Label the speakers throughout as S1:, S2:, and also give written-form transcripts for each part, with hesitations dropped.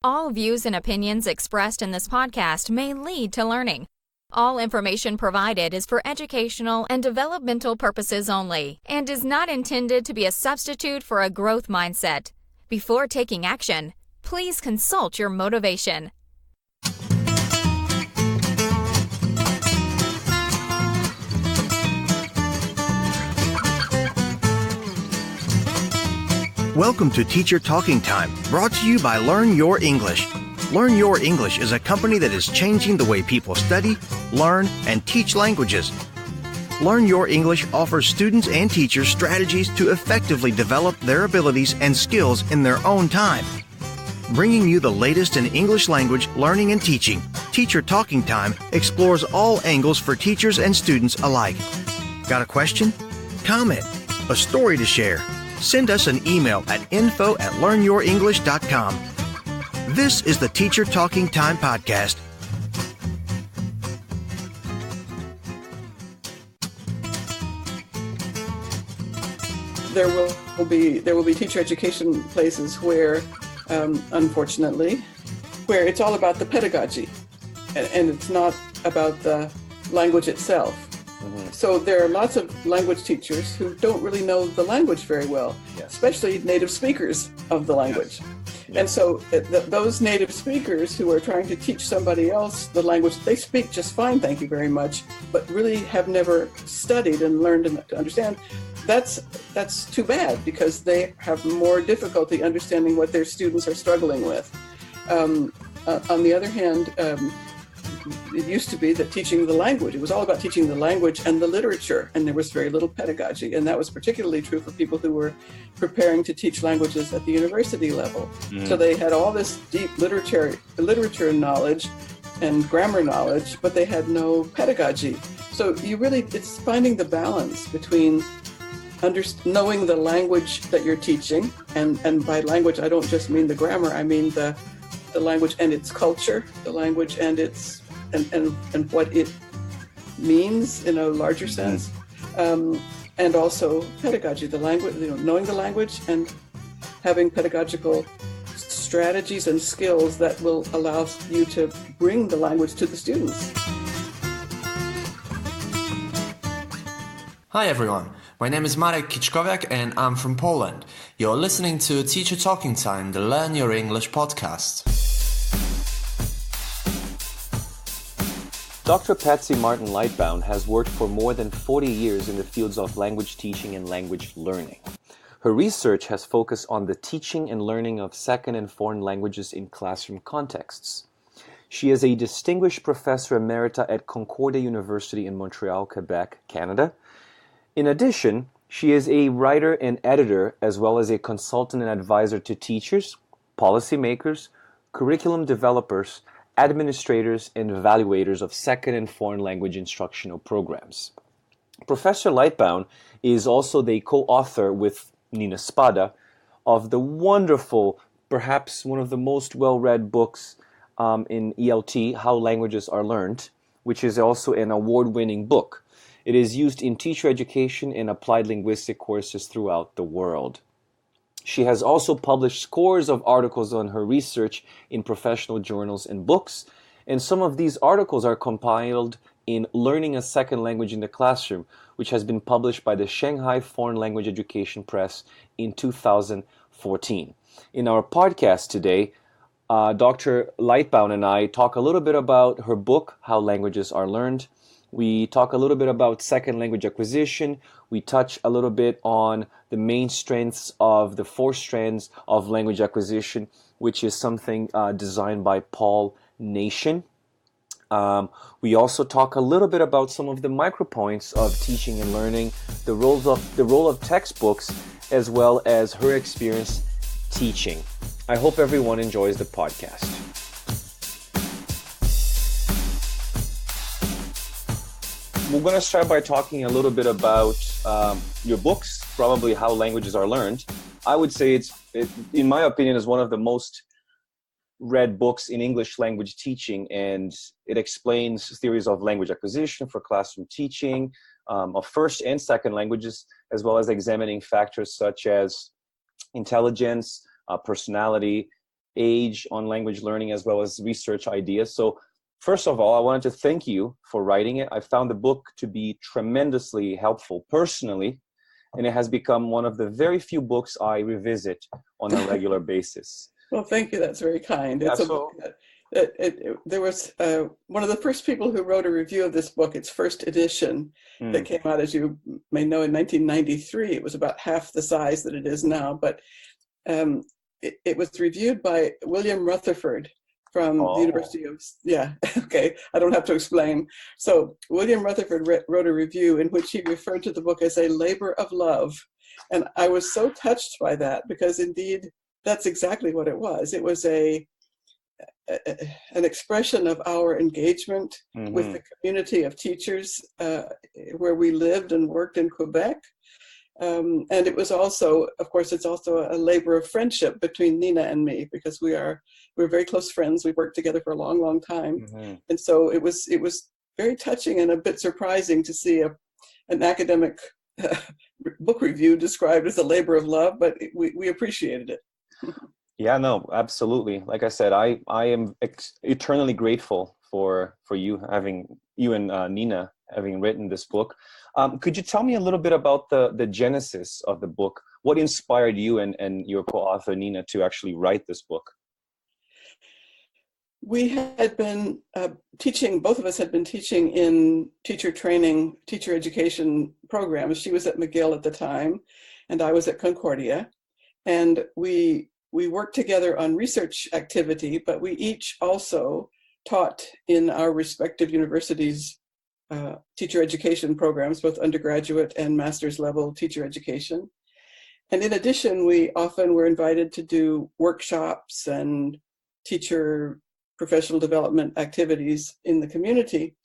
S1: All views and opinions expressed in this podcast may lead to learning. All information provided is for educational and developmental purposes only and is not intended to be a substitute for a growth mindset. Before taking action, please consult your motivation.
S2: Welcome to Teacher Talking Time, brought to you by Learn Your English. Learn Your English is a company that is changing the way people study, learn, and teach languages. Learn Your English offers students and teachers strategies to effectively develop their abilities and skills in their own time. Bringing you the latest in English language learning and teaching, Teacher Talking Time explores all angles for teachers and students alike. Got a question? Comment? A story to share? Send us an email at info@learnyourenglish.com. This is the Teacher Talking Time podcast.
S3: There will be teacher education places where, unfortunately, where it's all about the pedagogy, and it's not about the language itself. So there are lots of language teachers who don't really know the language very well, especially native speakers of the language. Yes. And so those native speakers who are trying to teach somebody else the language, they speak just fine, thank you very much, but really have never studied and learned to understand. That's too bad, because they have more difficulty understanding what their students are struggling with. On the other hand, it used to be that teaching the language, it was all about teaching the language and the literature, and there was very little pedagogy. And that was particularly true for people who were preparing to teach languages at the university level. So they had all this deep literature knowledge and grammar knowledge, but they had no pedagogy. So it's finding the balance between knowing the language that you're teaching, and by language I don't just mean the grammar, I mean the language and its culture, the language and its and what it means in a larger sense, and also pedagogy, the language, knowing the language and having pedagogical strategies and skills that will allow you to bring the language to the students.
S4: Hi everyone, my name is Marek Kiczkowiak and I'm from Poland. You're listening to Teacher Talking Time, the Learn Your English podcast.
S5: Dr. Patsy Lightbown has worked for more than 40 years in the fields of language teaching and language learning. Her research has focused on the teaching and learning of second and foreign languages in classroom contexts. She is a distinguished Professor Emerita at Concordia University in Montreal, Quebec, Canada. In addition, she is a writer and editor, as well as a consultant and advisor to teachers, policymakers, curriculum developers, administrators, and evaluators of second and foreign language instructional programs. Professor Lightbown is also the co-author with Nina Spada of the wonderful, perhaps one of the most well-read books in ELT, How Languages Are Learned, which is also an award-winning book. It is used in teacher education and applied linguistic courses throughout the world. She has also published scores of articles on her research in professional journals and books, and some of these articles are compiled in Learning a Second Language in the Classroom, which has been published by the Shanghai Foreign Language Education Press in 2014. In our podcast today, Dr. Lightbown and I talk a little bit about her book, How Languages Are Learned. We talk a little bit about second language acquisition. We touch a little bit on the main strengths of the 4 strands of language acquisition, which is something designed by Paul Nation. We also talk a little bit about some of the micropoints of teaching and learning, the role of textbooks, as well as her experience teaching. I hope everyone enjoys the podcast. We're going to start by talking a little bit about your books, probably How Languages Are Learned. I would say it, in my opinion, is one of the most read books in English language teaching, and it explains theories of language acquisition for classroom teaching of first and second languages, as well as examining factors such as intelligence, personality, age on language learning as well as research ideas. So first of all, I wanted to thank you for writing it. I found the book to be tremendously helpful personally, and it has become one of the very few books I revisit on a regular basis.
S3: Well, thank you. That's very kind.
S5: Yeah,
S3: It's a book there was one of the first people who wrote a review of this book, its first edition, that came out, as you may know, in 1993. It was about half the size that it is now, but it was reviewed by William Rutherford from the University of, okay, I don't have to explain. So William Rutherford wrote a review in which he referred to the book as a labor of love. And I was so touched by that, because indeed, that's exactly what it was. It was an expression of our engagement with the community of teachers where we lived and worked in Quebec. And it was also, of course, it's also a labor of friendship between Nina and me, because we're very close friends. We've worked together for a long, long time. And so it was very touching and a bit surprising to see an academic book review described as a labor of love, but we appreciated it.
S5: Yeah, no, absolutely. Like I said, I am eternally grateful for you and Nina having written this book. Could you tell me a little bit about the genesis of the book? What inspired you and your co-author Nina to actually write this book?
S3: We had been teaching, both of us had been teaching in teacher training, teacher education programs. She was at McGill at the time, and I was at Concordia. And we worked together on research activity, but we each also taught in our respective universities' teacher education programs, both undergraduate and master's level teacher education. And in addition, we often were invited to do workshops and teacher professional development activities in the community.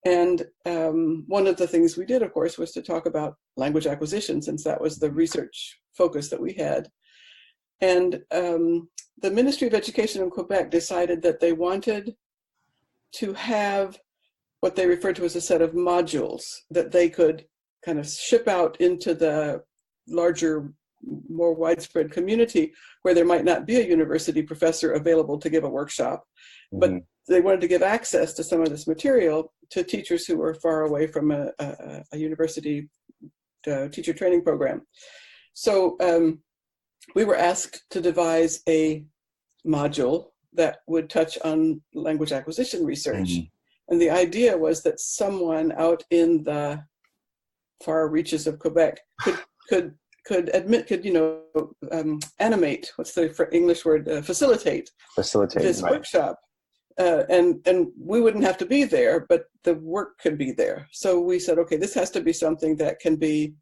S3: And one of the things we did, of course, was to talk about language acquisition, since that was the research focus that we had. And the Ministry of Education in Quebec decided that they wanted to have what they referred to as a set of modules that they could kind of ship out into the larger, more widespread community, where there might not be a university professor available to give a workshop, but they wanted to give access to some of this material to teachers who were far away from a university teacher training program. So we were asked to devise a module that would touch on language acquisition research. And the idea was that someone out in the far reaches of Quebec could animate, what's the English word, facilitate this workshop. And we wouldn't have to be there, but the work could be there. So we said, okay, this has to be something that can be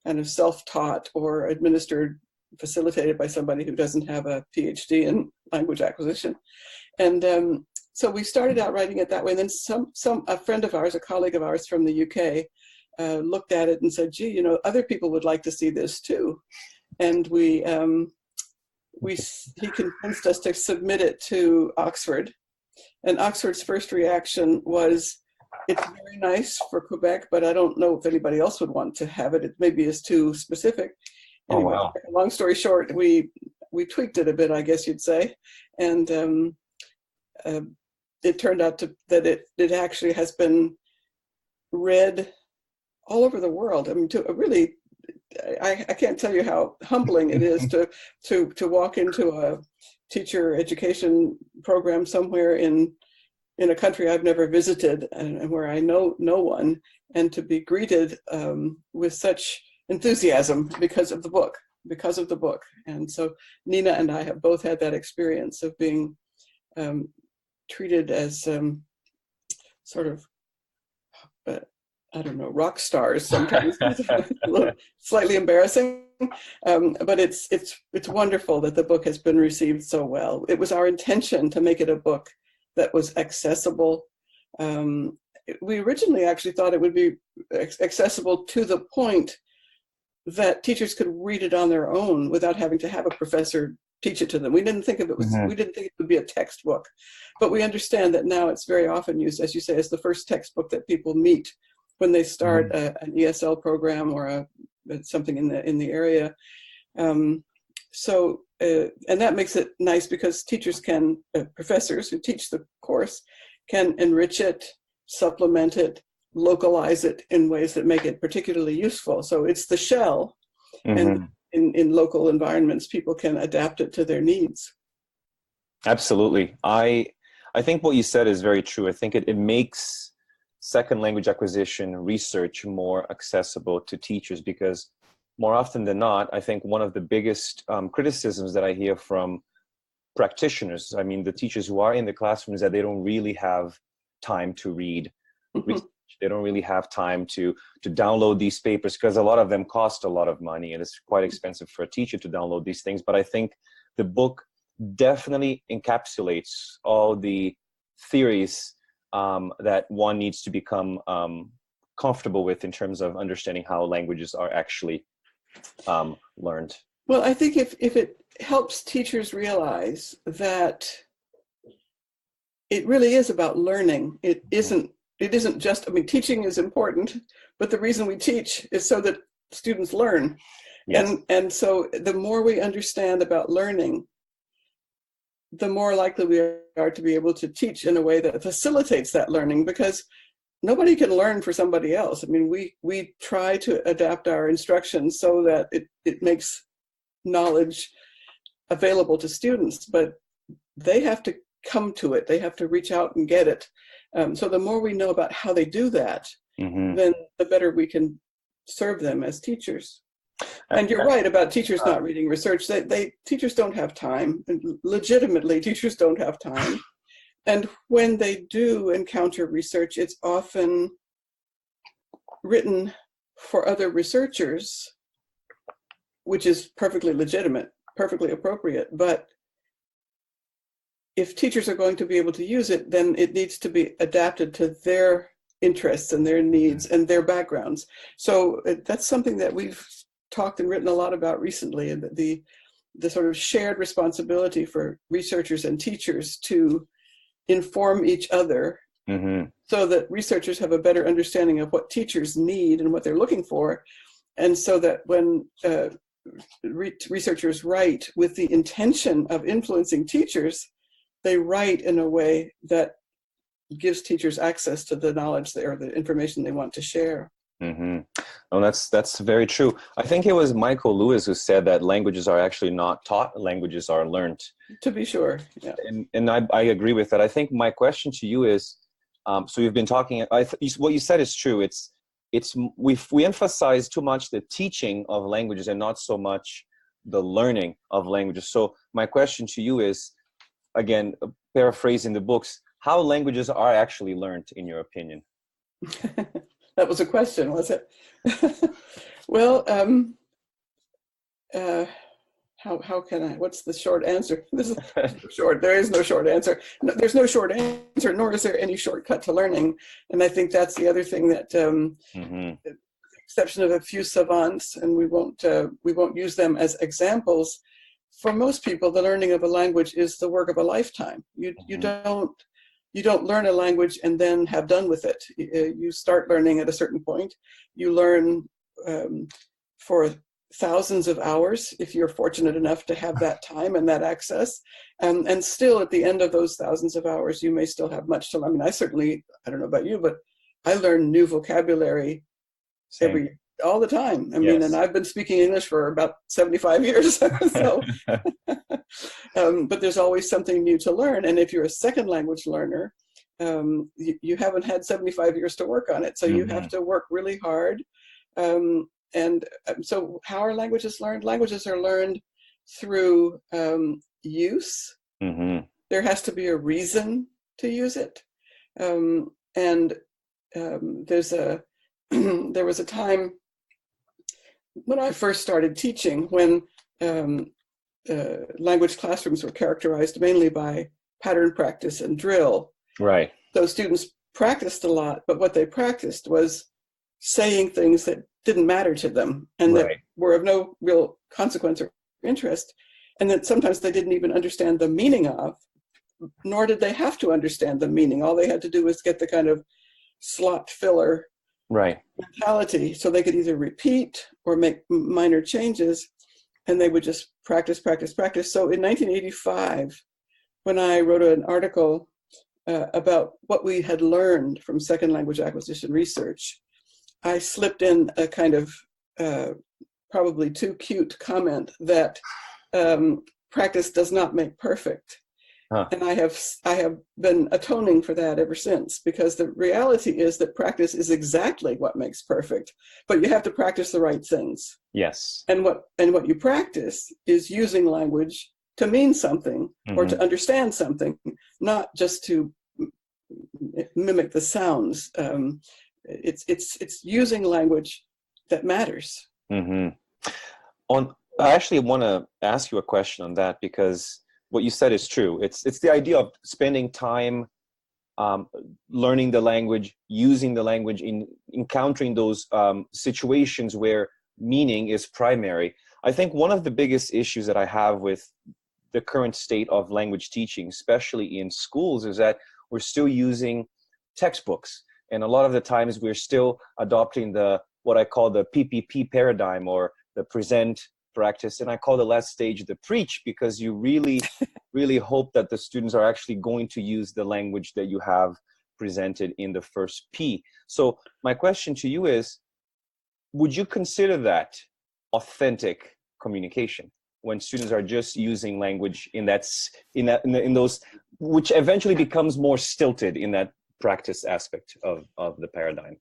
S3: kind of self-taught or administered, facilitated by somebody who doesn't have a PhD in language acquisition. And so we started out writing it that way. And then a friend of ours, a colleague of ours from the UK, looked at it and said, gee, other people would like to see this too. And he convinced us to submit it to Oxford. And Oxford's first reaction was, it's very nice for Quebec, but I don't know if anybody else would want to have it. It maybe is too specific. Anyway,
S5: wow.
S3: Long story short, we tweaked it a bit, I guess you'd say. And it turned out that it actually has been read all over the world. I mean, I can't tell you how humbling it is to walk into a teacher education program somewhere in a country I've never visited and where I know no one, and to be greeted with such enthusiasm because of the book. And so Nina and I have both had that experience of being treated as sort of, I don't know, rock stars sometimes. Slightly embarrassing, but it's wonderful that the book has been received so well. It was our intention to make it a book that was accessible. We originally actually thought it would be accessible to the point that teachers could read it on their own without having to have a professor teach it to them. We didn't think of it we didn't think it would be a textbook, but we understand that now it's very often used, as you say, as the first textbook that people meet when they start an ESL program or something in the area. So, and that makes it nice because teachers can, professors who teach the course can enrich it, supplement it, localize it in ways that make it particularly useful. So it's the shell, and in local environments, people can adapt it to their needs.
S5: Absolutely. I think what you said is very true. I think it makes second language acquisition research more accessible to teachers, because more often than not, I think one of the biggest criticisms that I hear from practitioners, I mean, the teachers who are in the classroom, is that they don't really have time to read research. They don't really have time to download these papers, because a lot of them cost a lot of money and it's quite expensive for a teacher to download these things. But I think the book definitely encapsulates all the theories that one needs to become comfortable with in terms of understanding how languages are actually learned.
S3: Well, I think if it helps teachers realize that it really is about learning, it isn't just, I mean, teaching is important, but the reason we teach is so that students learn.
S5: Yes.
S3: And so the more we understand about learning, the more likely we are to be able to teach in a way that facilitates that learning, because nobody can learn for somebody else. I mean, we try to adapt our instructions so that it makes knowledge available to students, but they have to come to it. They have to reach out and get it. So the more we know about how they do that, then the better we can serve them as teachers. And you're right about teachers not reading research. Teachers don't have time. Legitimately, teachers don't have time. And when they do encounter research, it's often written for other researchers, which is perfectly legitimate, perfectly appropriate. But if teachers are going to be able to use it, then it needs to be adapted to their interests and their needs and their backgrounds. So that's something that we've talked and written a lot about recently, and the sort of shared responsibility for researchers and teachers to inform each other so that researchers have a better understanding of what teachers need and what they're looking for, and so that when researchers write with the intention of influencing teachers, they write in a way that gives teachers access to the knowledge or the information they want to share.
S5: Oh, that's very true. I think it was Michael Lewis who said that languages are actually not taught, languages are learned. To
S3: be sure, yeah.
S5: And I agree with that. I think my question to you is, so you've been talking, what you said is true. We emphasize too much the teaching of languages and not so much the learning of languages. So my question to you is, again, paraphrasing the books, how languages are actually learned, in your opinion?
S3: That was a question, was it? Well, how can I? What's the short answer? This is short. There is no short answer. No, there's no short answer, nor is there any shortcut to learning. And I think that's the other thing that, with the exception of a few savants, and we won't use them as examples. For most people, the learning of a language is the work of a lifetime. You don't learn a language and then have done with it. You start learning at a certain point. You learn for thousands of hours, if you're fortunate enough to have that time and that access. And still at the end of those thousands of hours, you may still have much to learn. I mean, I don't know about you, but I learn new vocabulary all the time. I mean, and I've been speaking English for about 75 years. So, but there's always something new to learn. And if you're a second language learner, you haven't had 75 years to work on it. So you have to work really hard. So how are languages learned? Languages are learned through use. There has to be a reason to use it. There was a time when I first started teaching when language classrooms were characterized mainly by pattern practice and drill.
S5: Right.
S3: So students practiced a lot, but what they practiced was saying things that didn't matter to them and that were of no real consequence or interest, and that sometimes they didn't even understand the meaning of, nor did they have to understand the meaning. All they had to do was get the kind of slot filler mentality, so they could either repeat or make minor changes, and they would just practice, practice, practice. So in 1985, when I wrote an article about what we had learned from second language acquisition research, I slipped in a kind of probably too cute comment that practice does not make perfect.
S5: Huh.
S3: And I have been atoning for that ever since, because the reality is that practice is exactly what makes perfect, but you have to practice the right things.
S5: Yes.
S3: And what you practice is using language to mean something or to understand something, not just to mimic the sounds. It's using language that matters.
S5: I actually want to ask you a question on that, because what you said is true. It's the idea of spending time learning the language, using the language, in encountering those situations where meaning is primary. I think one of the biggest issues that I have with the current state of language teaching, especially in schools, is that we're still using textbooks. And a lot of the times we're still adopting what I call the PPP paradigm, or the present, practice, and I call the last stage the preach, because you really, really hope that the students are actually going to use the language that you have presented in the first P. So my question to you is, would you consider that authentic communication when students are just using language in those, which eventually becomes more stilted in that practice aspect of the paradigm?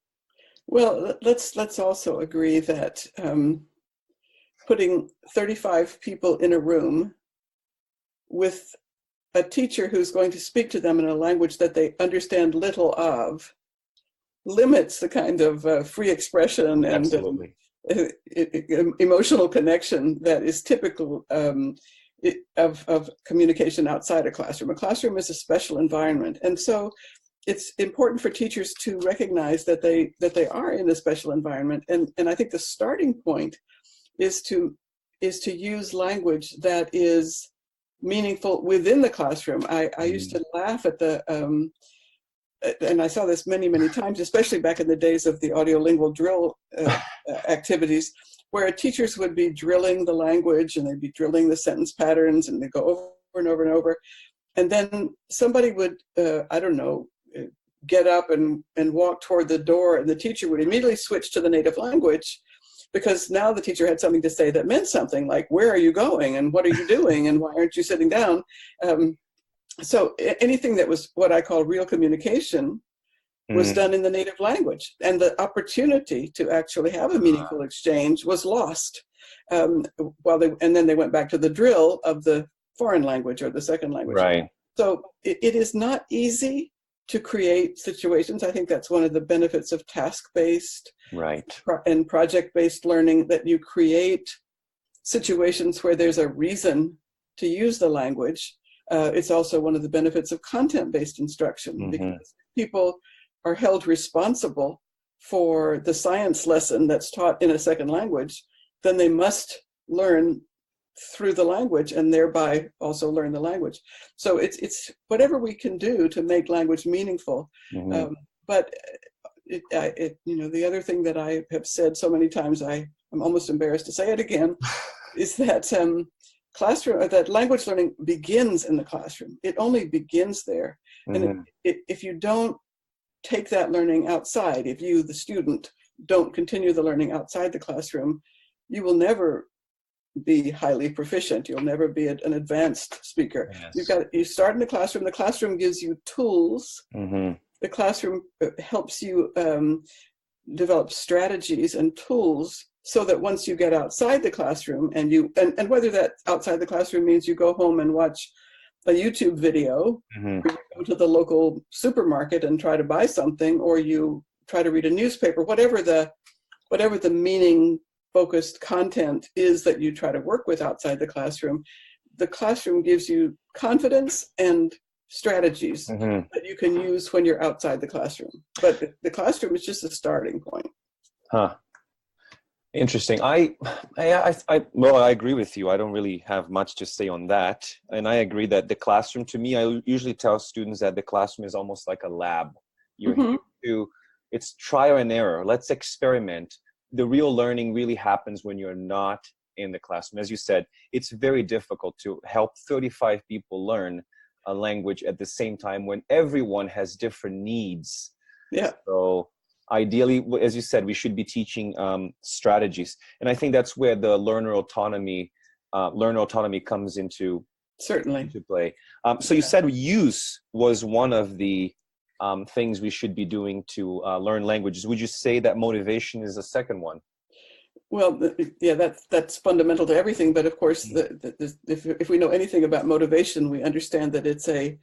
S3: Well, let's also agree that putting 35 people in a room with a teacher who's going to speak to them in a language that they understand little of limits the kind of free expression and emotional connection that is typical of communication outside a classroom. A classroom is a special environment, and so it's important for teachers to recognize that they are in a special environment. And I think the starting point is to use language that is meaningful within the classroom. I used to laugh at and I saw this many, many times, especially back in the days of the audiolingual drill activities, where teachers would be drilling the language and they'd be drilling the sentence patterns, and they'd go over and over and over. And then somebody would, get up and walk toward the door, and the teacher would immediately switch to the native language, because now the teacher had something to say that meant something, like, where are you going, and what are you doing, and why aren't you sitting down? So anything that was what I call real communication was done in the native language, and the opportunity to actually have a meaningful exchange was lost. And then they went back to the drill of the foreign language or the second language.
S5: Right.
S3: So it is not easy to create situations. I think that's one of the benefits of task-based and project-based learning, that you create situations where there's a reason to use the language. It's also one of the benefits of content-based instruction, because people are held responsible for the science lesson that's taught in a second language, then they must learn through the language and thereby also learn the language. So it's whatever we can do to make language meaningful. But the other thing that I have said so many times, I'm almost embarrassed to say it again, is that that language learning begins in the classroom. It only begins there. And if you don't take that learning outside, if you, the student, don't continue the learning outside the classroom, you will never be highly proficient. You'll never be an advanced speaker. Yes. You start in the classroom. The classroom gives you tools. The classroom helps you develop strategies and tools, so that once you get outside the classroom, and whether that outside the classroom means you go home and watch a YouTube video, or you go to the local supermarket and try to buy something, or you try to read a newspaper, whatever the meaning focused content is that you try to work with outside the classroom gives you confidence and strategies that you can use when you're outside the classroom. But the classroom is just a starting point.
S5: Interesting. I agree with you. I don't really have much to say on that. And I agree that the classroom, to me, I usually tell students that the classroom is almost like a lab. It's trial and error. Let's experiment. The real learning really happens when you're not in the classroom. As you said, it's very difficult to help 35 people learn a language at the same time when everyone has different needs.
S3: Yeah.
S5: So ideally, as you said, we should be teaching strategies. And I think that's where the learner autonomy comes into play. So you said use was one of the things we should be doing to learn languages. Would you say that motivation is a second one?
S3: Well, yeah, that's fundamental to everything. But of course, if we know anything about motivation, we understand that it's a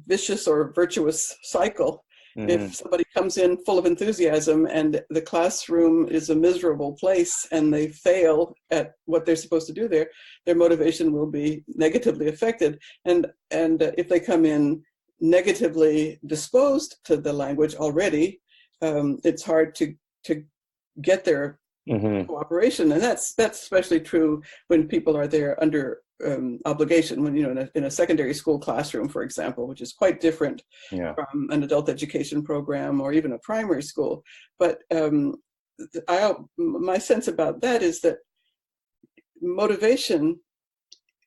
S3: vicious or virtuous cycle. Mm-hmm. If somebody comes in full of enthusiasm and the classroom is a miserable place and they fail at what they're supposed to do there, their motivation will be negatively affected. And if they come in negatively disposed to the language already, it's hard to get their cooperation. And that's especially true when people are there under obligation, when, in a secondary school classroom, for example, which is quite different from an adult education program or even a primary school. But my sense about that is that motivation,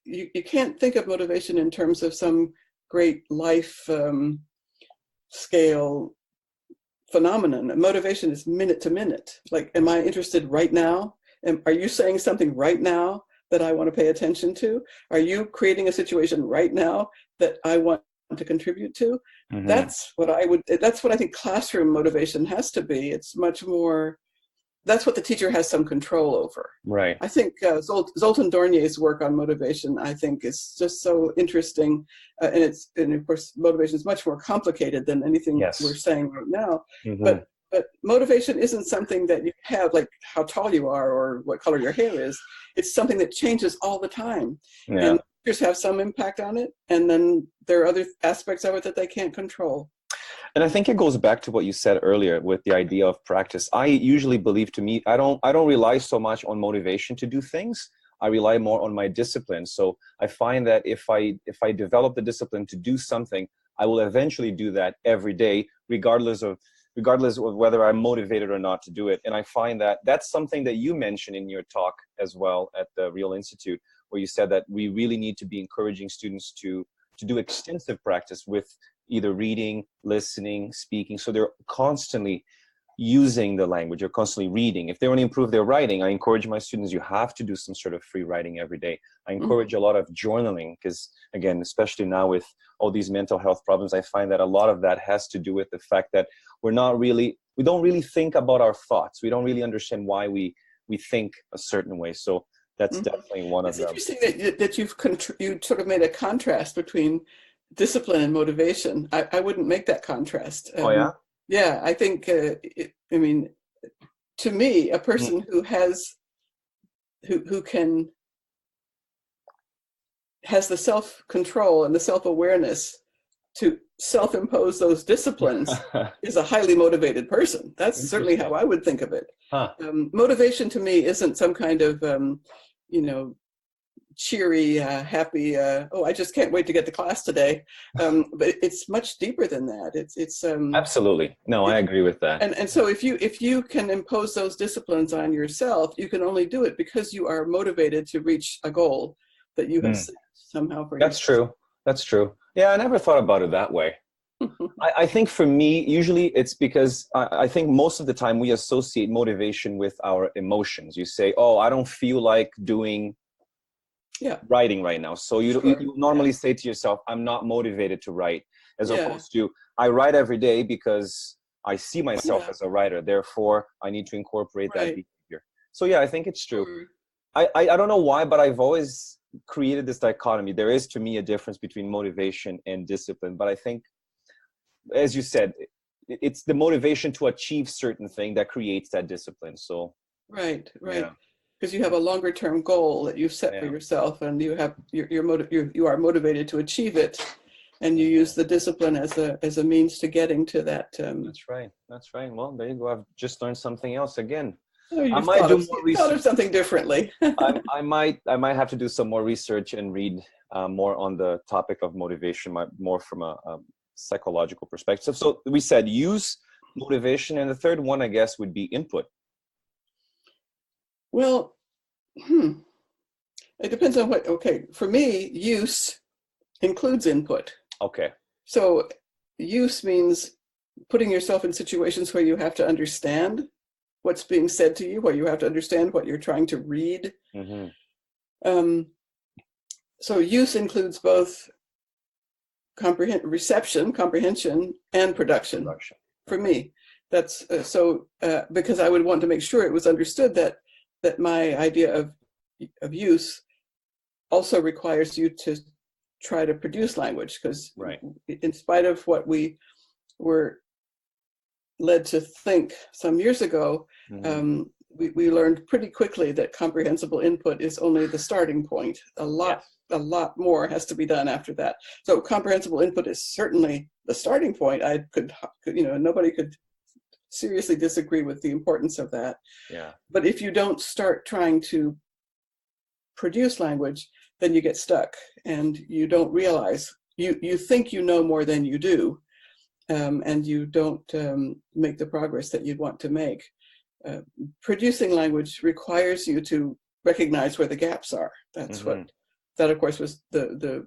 S3: you can't think of motivation in terms of some great life scale phenomenon. Motivation is minute to minute. Like, am I interested right now? Are you saying something right now that I want to pay attention to? Are you creating a situation right now that I want to contribute to? Mm-hmm. That's what I think classroom motivation has to be. It's much more, that's what the teacher has some control over. Right. I think Zoltan Dornier's work on motivation, I think, is just so interesting. And of course, motivation is much more complicated than anything we're saying right now. Mm-hmm. But motivation isn't something that you have, like how tall you are or what color your hair is. It's something that changes all the time. Yeah. And teachers have some impact on it. And then there are other aspects of it that they can't control.
S5: And I think it goes back to what you said earlier with the idea of practice. I usually believe, I don't rely so much on motivation to do things. I rely more on my discipline. So I find that if I develop the discipline to do something, I will eventually do that every day, regardless of whether I'm motivated or not to do it. And I find that that's something that you mentioned in your talk as well at the Real Institute, where you said that we really need to be encouraging students to do extensive practice with either reading, listening, speaking. So they're constantly using the language, or constantly reading. If they want to improve their writing, I encourage my students, you have to do some sort of free writing every day. I encourage a lot of journaling because, again, especially now with all these mental health problems, I find that a lot of that has to do with the fact that we don't really think about our thoughts. We don't really understand why we think a certain way. So that's definitely one of them.
S3: It's interesting that you sort of made a contrast between discipline and motivation. I wouldn't make that contrast.
S5: Oh, yeah?
S3: Yeah, I think, to me, a person who has the self-control and the self-awareness to self-impose those disciplines is a highly motivated person. That's certainly how I would think of it. Huh. Motivation to me isn't some kind of, cheery, happy, I just can't wait to get to class today. But it's much deeper than that. It's
S5: absolutely. No, I agree with that.
S3: And so if you can impose those disciplines on yourself, you can only do it because you are motivated to reach a goal that you have set somehow for yourself.
S5: That's true. Yeah, I never thought about it that way. I think for me, usually it's because I think most of the time we associate motivation with our emotions. You say, I don't feel like doing writing right now. So you normally say to yourself, I'm not motivated to write, as opposed to I write every day because I see myself as a writer. Therefore, I need to incorporate that behavior. So yeah, I think it's true. I don't know why, but I've always created this dichotomy. There is, to me, a difference between motivation and discipline. But I think, as you said, it's the motivation to achieve certain thing that creates that discipline. So
S3: right. Yeah. Because you have a longer term goal that you've set for yourself, and you are motivated to achieve it, and you use the discipline as a means to getting to that.
S5: That's right. Well, there you go. I've just learned something else again.
S3: I might do more research. Thought of something differently.
S5: I might have to do some more research and read more on the topic of motivation, more from a psychological perspective. So we said use, motivation, and the third one, I guess, would be input.
S3: Well, it depends on what, okay, for me, use includes input.
S5: Okay.
S3: So use means putting yourself in situations where you have to understand what's being said to you, where you have to understand what you're trying to read. So use includes both comprehension, and production. For me, that's because I would want to make sure it was understood that my idea of use also requires you to try to produce language, because in spite of what we were led to think some years ago, we learned pretty quickly that comprehensible input is only the starting point. A lot more has to be done after that. So comprehensible input is certainly the starting point. Nobody could seriously disagree with the importance of that.
S5: Yeah.
S3: But if you don't start trying to produce language, then you get stuck and you don't realize, you think you know more than you do, and you don't make the progress that you'd want to make. Producing language requires you to recognize where the gaps are. That's that of course was the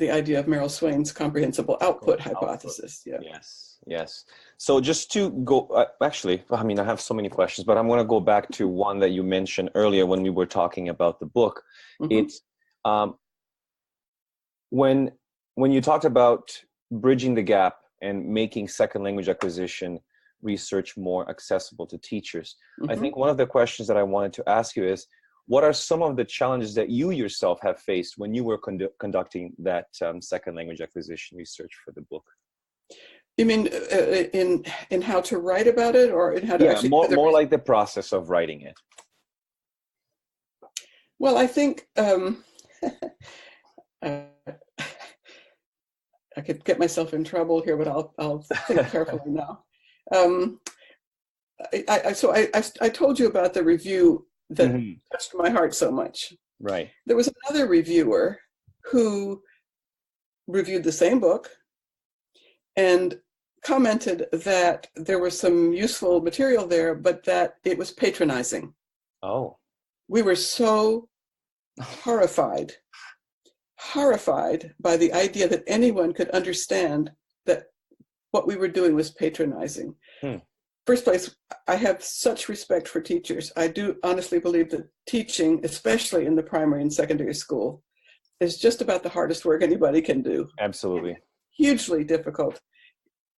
S3: idea of Merrill Swain's comprehensible output hypothesis. Yeah.
S5: Yes. So just to go, actually, I mean, I have so many questions, but I'm going to go back to one that you mentioned earlier when we were talking about the book. It's when you talked about bridging the gap and making second language acquisition research more accessible to teachers. I think one of the questions that I wanted to ask you is, what are some of the challenges that you yourself have faced when you were conducting that second language acquisition research for the book?
S3: You mean in how to write about it, or in how to actually...
S5: more like the process of writing it.
S3: Well, I think I could get myself in trouble here, but I'll think carefully now. I told you about the review that touched my heart so much.
S5: Right.
S3: There was another reviewer who reviewed the same book and commented that there was some useful material there, but that it was patronizing.
S5: Oh.
S3: We were so horrified by the idea that anyone could understand that what we were doing was patronizing. First place, I have such respect for teachers. I do honestly believe that teaching, especially in the primary and secondary school, is just about the hardest work anybody can do.
S5: Absolutely.
S3: Hugely difficult.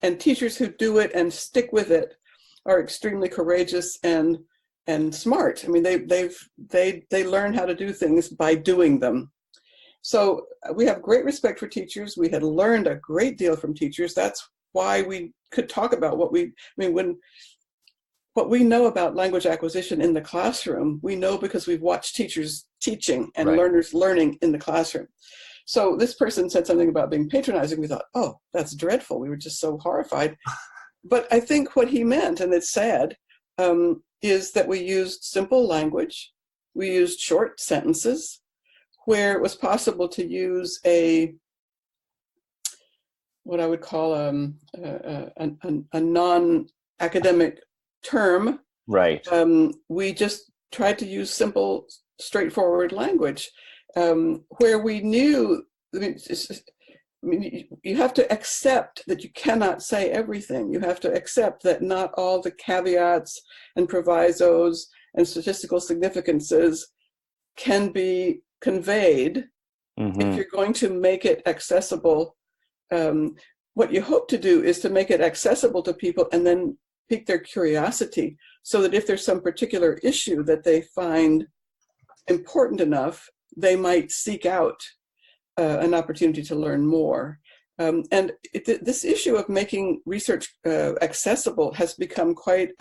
S3: And teachers who do it and stick with it are extremely courageous and smart. I mean, they learn how to do things by doing them. So we have great respect for teachers. We had learned a great deal from teachers. That's why we could talk about what we know about language acquisition in the classroom, we know because we've watched teachers teaching and learners learning in the classroom. So this person said something about being patronizing. We thought, oh, that's dreadful. We were just so horrified. But I think what he meant, and it's sad, is that we used simple language. We used short sentences where it was possible to use what I would call a non-academic term.
S5: Right.
S3: We just tried to use simple, straightforward language where we knew. You have to accept that you cannot say everything. You have to accept that not all the caveats and provisos and statistical significances can be conveyed. If you're going to make it accessible. What you hope to do is to make it accessible to people and then pique their curiosity, so that if there's some particular issue that they find important enough, they might seek out an opportunity to learn more. And this issue of making research accessible has become quite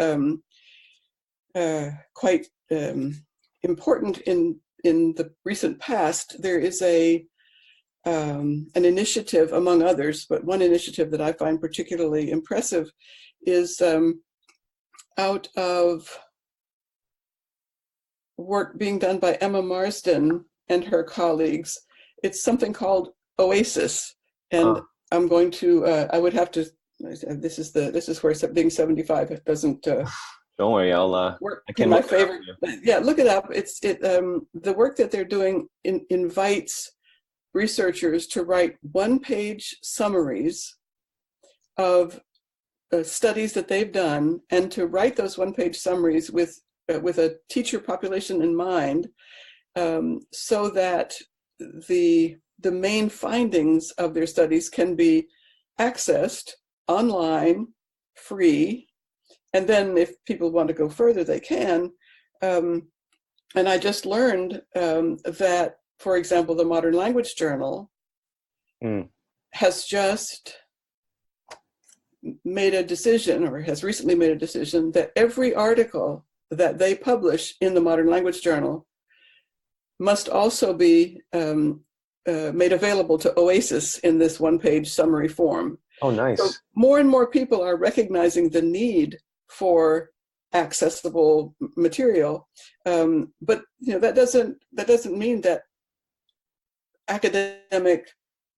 S3: important in the recent past. There is an initiative, among others, but one initiative that I find particularly impressive is out of work being done by Emma Marsden and her colleagues. It's something called OASIS, and I'm going to. I would have to. This is where being 75 doesn't
S5: Don't worry,
S3: Work
S5: I can
S3: my
S5: look it up
S3: favorite.
S5: here.
S3: Yeah, look it up. The work that they're doing invites researchers to write one-page summaries of studies that they've done, and to write those one-page summaries with a teacher population in mind, so that the main findings of their studies can be accessed online, free, and then if people want to go further, they can. And I just learned that, for example, the Modern Language Journal has just made a decision, or has recently made a decision, that every article that they publish in the Modern Language Journal must also be made available to OASIS in this one-page summary form.
S5: Oh, nice.
S3: So more and more people are recognizing the need for accessible material, but that doesn't mean that academic,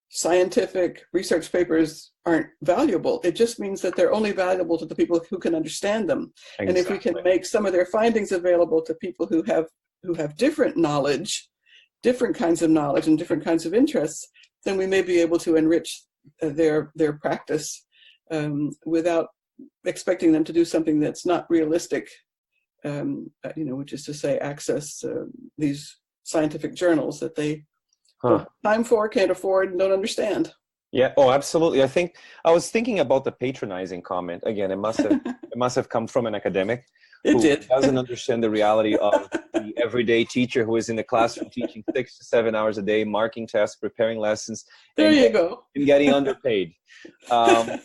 S3: scientific research papers aren't valuable. It just means that they're only valuable to the people who can understand them. Exactly. And if we can make some of their findings available to people who have different knowledge, different kinds of knowledge and different kinds of interests, then we may be able to enrich their practice without expecting them to do something that's not realistic, which is to say access these scientific journals that they don't have time for, can't afford, and don't understand.
S5: Yeah. Oh, absolutely. I was thinking about the patronizing comment. Again, it must have come from an academic who doesn't understand the reality of the everyday teacher who is in the classroom teaching 6 to 7 hours a day, marking tests, preparing lessons.
S3: There you go.
S5: And getting underpaid. I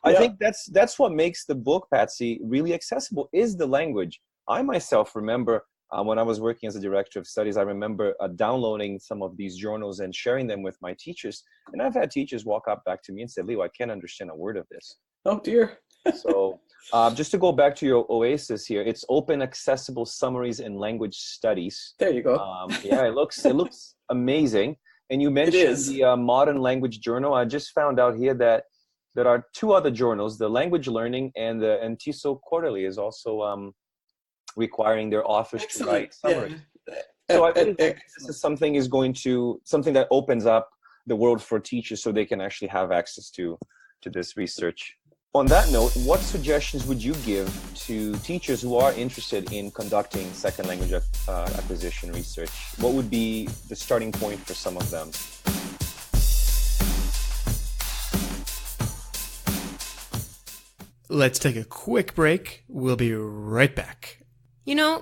S5: think that's what makes the book, Patsy, really accessible, is the language. I myself remember when I was working as a director of studies, I remember downloading some of these journals and sharing them with my teachers. And I've had teachers walk up back to me and say, Leo, I can't understand a word of this.
S3: Oh, dear.
S5: So just to go back to your OASIS here, it's Open Accessible Summaries in Language Studies.
S3: There you go.
S5: It looks amazing. And you mentioned the Modern Language Journal. I just found out here that there are two other journals, the Language Learning and the TESOL Quarterly is also requiring their authors to write summaries. Yeah. So I think this is something that opens up the world for teachers so they can actually have access to this research. On that note, what suggestions would you give to teachers who are interested in conducting second language acquisition research? What would be the starting point for some of them?
S6: Let's take a quick break. We'll be right back.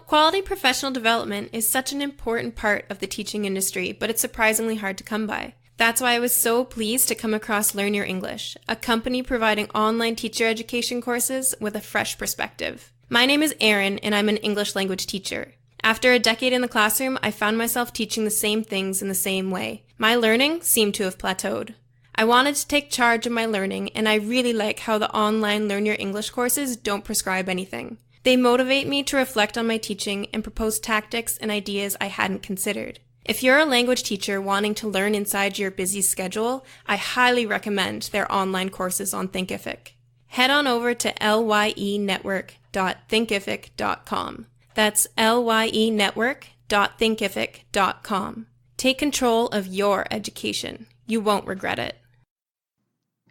S7: Quality professional development is such an important part of the teaching industry, but it's surprisingly hard to come by. That's why I was so pleased to come across Learn Your English, a company providing online teacher education courses with a fresh perspective. My name is Erin, and I'm an English language teacher. After a decade in the classroom, I found myself teaching the same things in the same way. My learning seemed to have plateaued. I wanted to take charge of my learning, and I really like how the online Learn Your English courses don't prescribe anything. They motivate me to reflect on my teaching and propose tactics and ideas I hadn't considered. If you're a language teacher wanting to learn inside your busy schedule, I highly recommend their online courses on Thinkific. Head on over to lyenetwork.thinkific.com. That's lyenetwork.thinkific.com. Take control of your education. You won't regret it.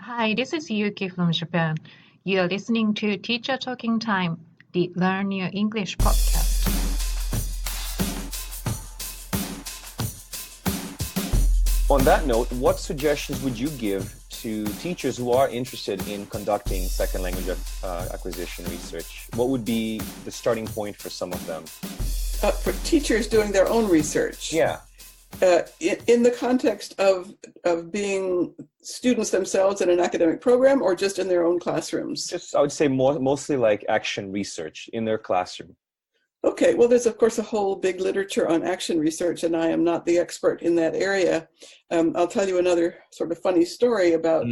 S8: Hi, this is Yuki from Japan. You are listening to Teacher Talking Time, the Learn Your English podcast.
S5: On that note, what suggestions would you give to teachers who are interested in conducting second language acquisition research? What would be the starting point for some of them?
S3: For teachers doing their own research?
S5: Yeah.
S3: In the context of being students themselves in an academic program, or just in their own classrooms?
S5: Just, I would say mostly like action research in their classroom.
S3: Okay, well, there's of course a whole big literature on action research, and I am not the expert in that area. I'll tell you another sort of funny story about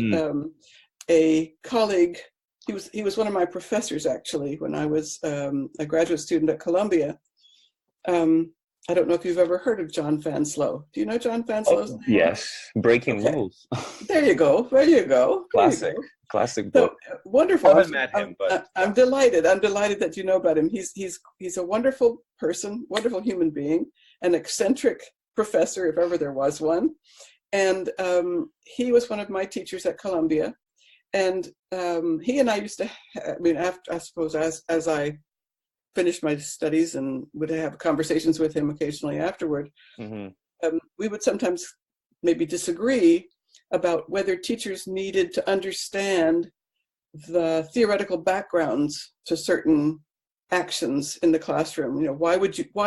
S3: a colleague. He was one of my professors, actually, when I was a graduate student at Columbia. I don't know if you've ever heard of John Fanslow. Do you know John Fanslow's name?
S5: Yes, Breaking
S3: Okay.
S5: Rules.
S3: There you go. There you go.
S5: Classic book.
S3: So, wonderful.
S5: I haven't met him, but
S3: I'm delighted. I'm delighted that you know about him. He's a wonderful person, wonderful human being, an eccentric professor, if ever there was one. And he was one of my teachers at Columbia. And he and I used to, I suppose as I finished my studies and would have conversations with him occasionally afterward, we would sometimes maybe disagree about whether teachers needed to understand the theoretical backgrounds to certain actions in the classroom. You know, why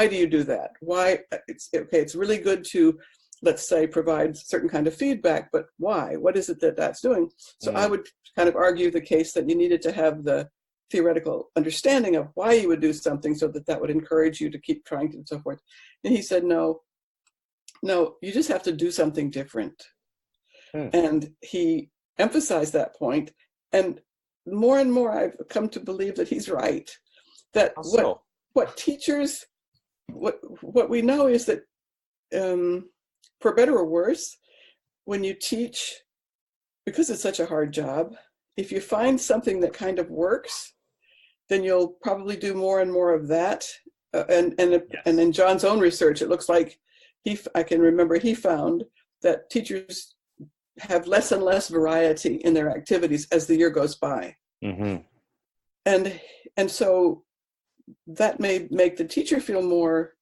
S3: do you do that? Why? It's really good to, let's say, provide certain kind of feedback, but why? What is it that's doing? So I would kind of argue the case that you needed to have the theoretical understanding of why you would do something so that would encourage you to keep trying to and so forth. And he said, no, you just have to do something different. And he emphasized that point. And more I've come to believe that he's right. That what teachers, what we know is that for better or worse, when you teach, because it's such a hard job, if you find something that kind of works, then you'll probably do more and more of that. And in John's own research, it looks like I can remember he found that teachers have less and less variety in their activities as the year goes by. And so that may make the teacher feel more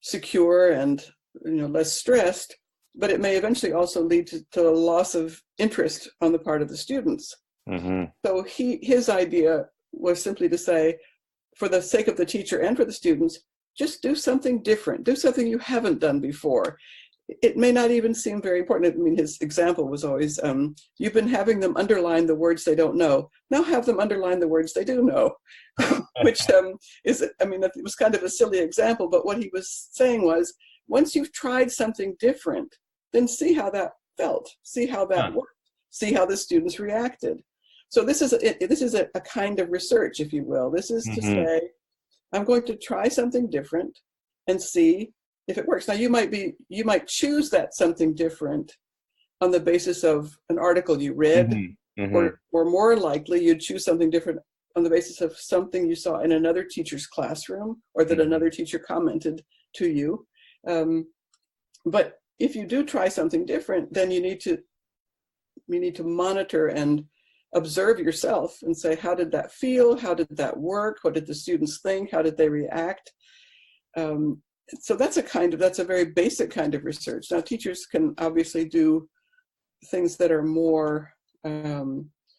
S3: secure and less stressed, but it may eventually also lead to a loss of interest on the part of the students. So his idea was simply to say, for the sake of the teacher and for the students, just do something different, do something you haven't done before. It may not even seem very important. I mean, his example was always, you've been having them underline the words they don't know. Now have them underline the words they do know, which it was kind of a silly example, but what he was saying was, once you've tried something different, then see how that felt, see how that worked, see how the students reacted. So this is a kind of research, if you will. This is to say, I'm going to try something different and see if it works. Now you might choose that something different on the basis of an article you read, or more likely you'd choose something different on the basis of something you saw in another teacher's classroom, or that another teacher commented to you. But if you do try something different, then you need to monitor and observe yourself and say, how did that feel? How did that work? What did the students think? How did they react? So that's a very basic kind of research. Now, teachers can obviously do things that are more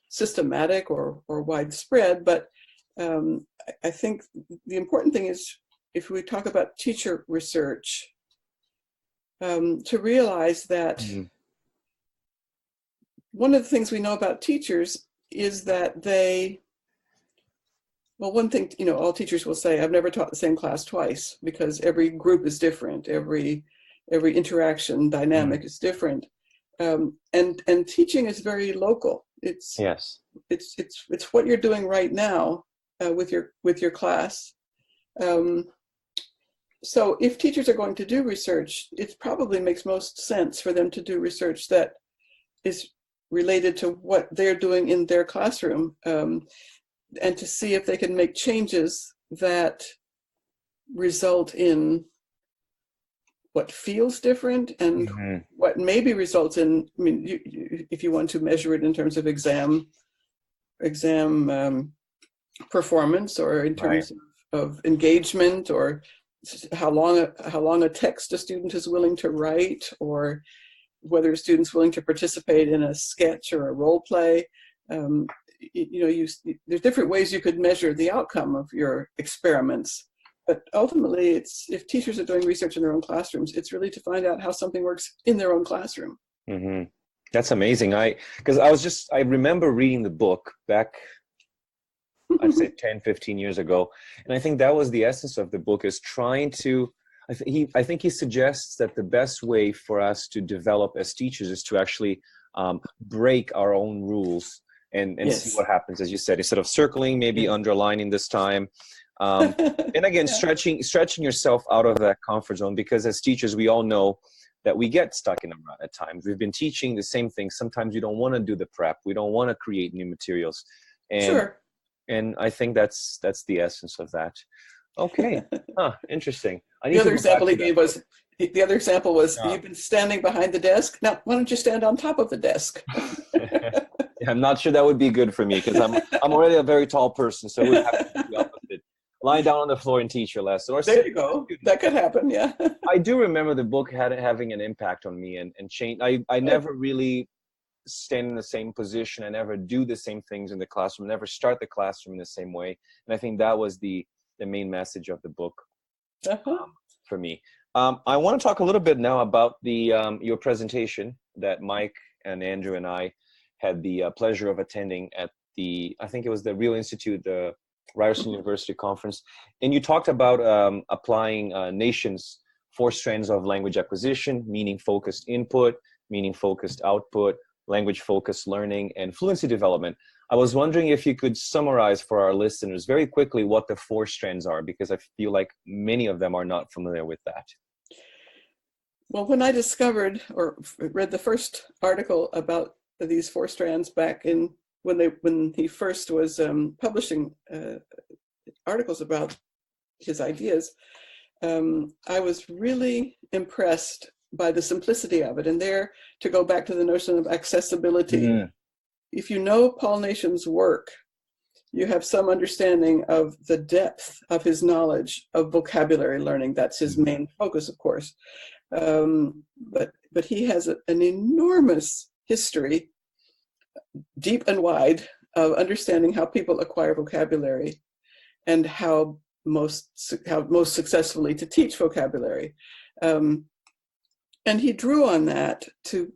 S3: systematic or widespread, but I think the important thing is, if we talk about teacher research, to realize that one of the things we know about teachers is that one thing, all teachers will say, I've never taught the same class twice, because every group is different, every interaction dynamic is different, and teaching is very local. It's what you're doing right now with your class. So if teachers are going to do research, it probably makes most sense for them to do research that is related to what they're doing in their classroom, and to see if they can make changes that result in what feels different and what maybe results in, if you want to measure it in terms of exam performance, or in terms of engagement, or how long a text a student is willing to write, or whether a student's willing to participate in a sketch or a role play. There's different ways you could measure the outcome of your experiments, but ultimately, if teachers are doing research in their own classrooms, it's really to find out how something works in their own classroom.
S5: That's amazing. I remember reading the book back, I'd say 10, 15 years ago, and I think that was the essence of the book, is trying to. I think he suggests that the best way for us to develop as teachers is to actually break our own rules and see what happens, as you said, instead of circling, maybe underlining this time, And again,
S3: Yeah.
S5: stretching yourself out of that comfort zone, because as teachers, we all know that we get stuck in a rut at times. We've been teaching the same thing. Sometimes we don't want to do the prep. We don't want to create new materials.
S3: Sure.
S5: And I think that's the essence of that. Okay. Interesting.
S3: The other example he
S5: that.
S3: gave was,
S5: Yeah.
S3: you've been standing behind the desk. Now, why don't you stand on top of the desk?
S5: Yeah, I'm not sure that would be good for me, because I'm already a very tall person, so it would have to be the opposite. Lie down on the floor and teach your lesson. Or
S3: There you go. That could happen, yeah.
S5: I do remember the book having an impact on me and change. I never really stand in the same position. I never do the same things in the classroom, never start the classroom in the same way. And I think that was the main message of the book for me. I want to talk a little bit now about your presentation that Mike and Andrew and I had the pleasure of attending at I think it was the Real Institute, the Ryerson University conference. And you talked about applying Nation's 4 strands of language acquisition: meaning-focused input, meaning-focused output, language-focused learning, and fluency development. I was wondering if you could summarize for our listeners very quickly what the 4 strands are, because I feel like many of them are not familiar with that.
S3: Well, when I discovered or read the first article about these 4 strands back in when he first was publishing articles about his ideas, I was really impressed by the simplicity of it. And there, to go back to the notion of accessibility, if you know Paul Nation's work, you have some understanding of the depth of his knowledge of vocabulary learning. That's his main focus, of course. But he has an enormous history, deep and wide, of understanding how people acquire vocabulary and how most successfully to teach vocabulary. And he drew on that to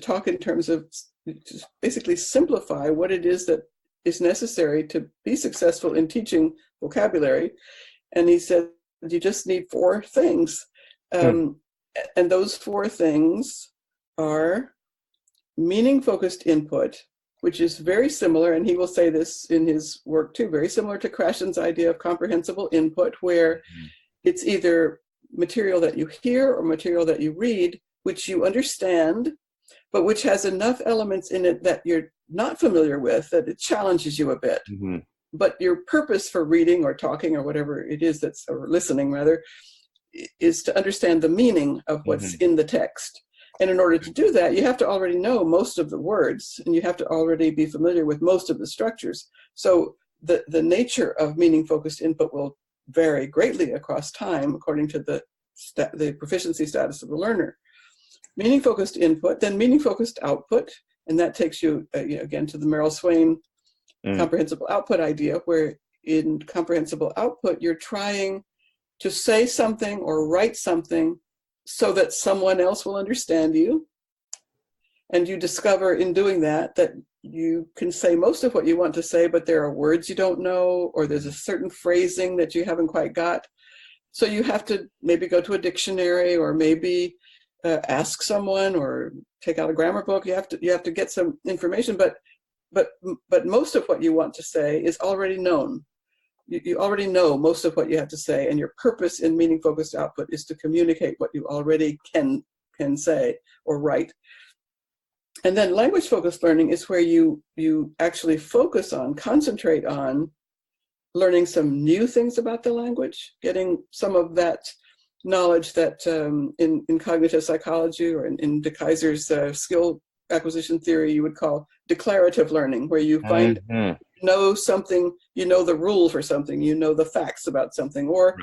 S3: talk in terms of to basically simplify what it is that is necessary to be successful in teaching vocabulary. And he said, you just need 4 things. And those 4 things are meaning-focused input, which is very similar, and he will say this in his work too, very similar to Krashen's idea of comprehensible input, where it's either material that you hear or material that you read, which you understand, but which has enough elements in it that you're not familiar with, that it challenges you a bit. But your purpose for reading or talking or whatever it is or listening rather, is to understand the meaning of what's in the text. And in order to do that, you have to already know most of the words, and you have to already be familiar with most of the structures. So the nature of meaning-focused input will vary greatly across time according to the proficiency status of the learner. Meaning-focused input, then meaning-focused output, and that takes you, again, to the Merrill Swain comprehensible output idea, where in comprehensible output, you're trying to say something or write something so that someone else will understand you. And you discover in doing that you can say most of what you want to say, but there are words you don't know, or there's a certain phrasing that you haven't quite got. So you have to maybe go to a dictionary, or maybe ask someone, or take out a grammar book. You have to get some information, but most of what you want to say is already known. You already know most of what you have to say, and your purpose in meaning-focused output is to communicate what you already can say or write. And then language-focused learning is where you actually concentrate on learning some new things about the language, getting some of that knowledge that in cognitive psychology or in De Keyser's skill acquisition theory you would call declarative learning, where you find know something, you know the rule for something, you know the facts about something, or